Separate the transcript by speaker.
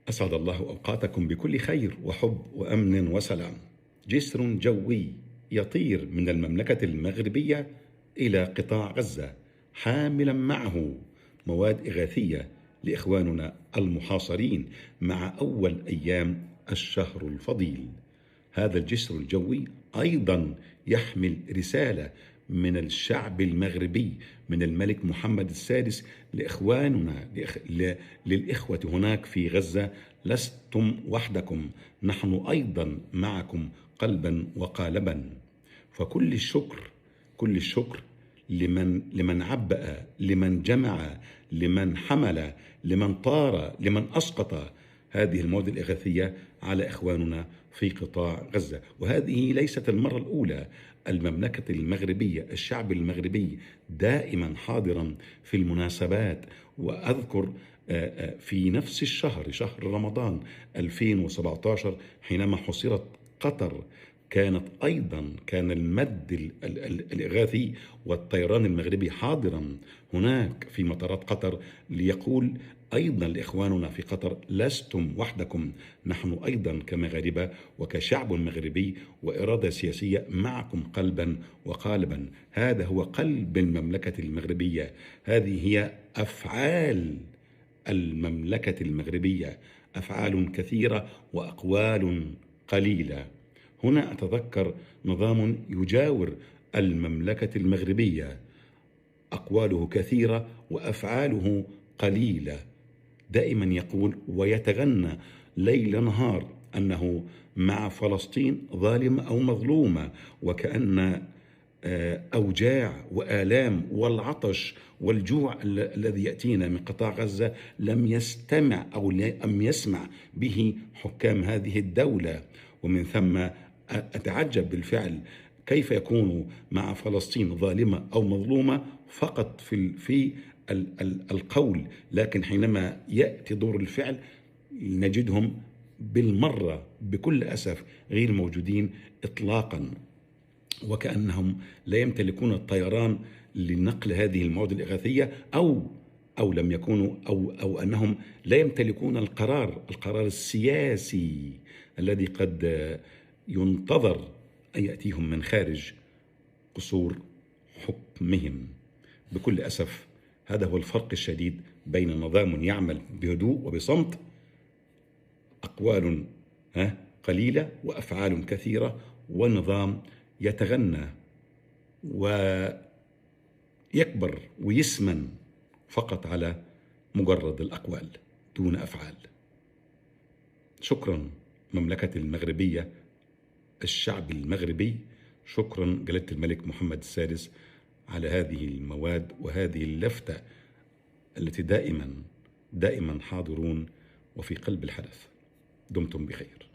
Speaker 1: أسعد الله أوقاتكم بكل خير وحب وأمن وسلام. جسر جوي يطير من المملكة المغربية إلى قطاع غزة حاملا معه مواد إغاثية لإخواننا المحاصرين مع أول أيام الشهر الفضيل. هذا الجسر الجوي أيضا يحمل رسالة من الشعب المغربي، من الملك محمد السادس لإخواننا للإخوة هناك في غزة: لستم وحدكم، نحن أيضا معكم قلبا وقالبا. فكل الشكر، كل الشكر لمن عبأ، لمن جمع، لمن حمل، لمن طار، لمن أسقط هذه المواد الإغاثية على إخواننا في قطاع غزة. وهذه ليست المرة الأولى. المملكة المغربية، الشعب المغربي دائما حاضرا في المناسبات. وأذكر في نفس الشهر، شهر رمضان 2017، حينما حصرت قطر، كان المد الإغاثي والطيران المغربي حاضرا هناك في مطارات قطر ليقول أيضا لإخواننا في قطر: لستم وحدكم، نحن أيضا كمغاربة وكشعب مغربي وإرادة سياسية معكم قلبا وقالبا. هذا هو قلب المملكة المغربية، هذه هي أفعال المملكة المغربية، أفعال كثيرة وأقوال قليلة. هنا أتذكر نظام يجاور المملكة المغربية، أقواله كثيرة وأفعاله قليلة. دائما يقول ويتغنى ليل نهار أنه مع فلسطين ظالمة أو مظلومة، وكأن أوجاع وآلام والعطش والجوع الذي يأتينا من قطاع غزة لم يستمع أو لم يسمع به حكام هذه الدولة. ومن ثم أتعجب بالفعل كيف يكون مع فلسطين ظالمة أو مظلومة فقط في القول، لكن حينما يأتي دور الفعل نجدهم بالمرة بكل أسف غير موجودين إطلاقا، وكأنهم لا يمتلكون الطيران لنقل هذه المواد الإغاثية، أو لم يكونوا أو أنهم لا يمتلكون القرار السياسي الذي قد ينتظر أن يأتيهم من خارج قصور حكمهم. بكل أسف هذا هو الفرق الشديد بين نظام يعمل بهدوء وبصمت، أقوال قليلة وأفعال كثيرة، ونظام يتغنى ويكبر ويسمن فقط على مجرد الأقوال دون أفعال. شكرا مملكة المغربية، الشعب المغربي، شكرا جلالة الملك محمد السادس على هذه المواد وهذه اللفتة التي دائما حاضرون وفي قلب الحدث. دمتم بخير.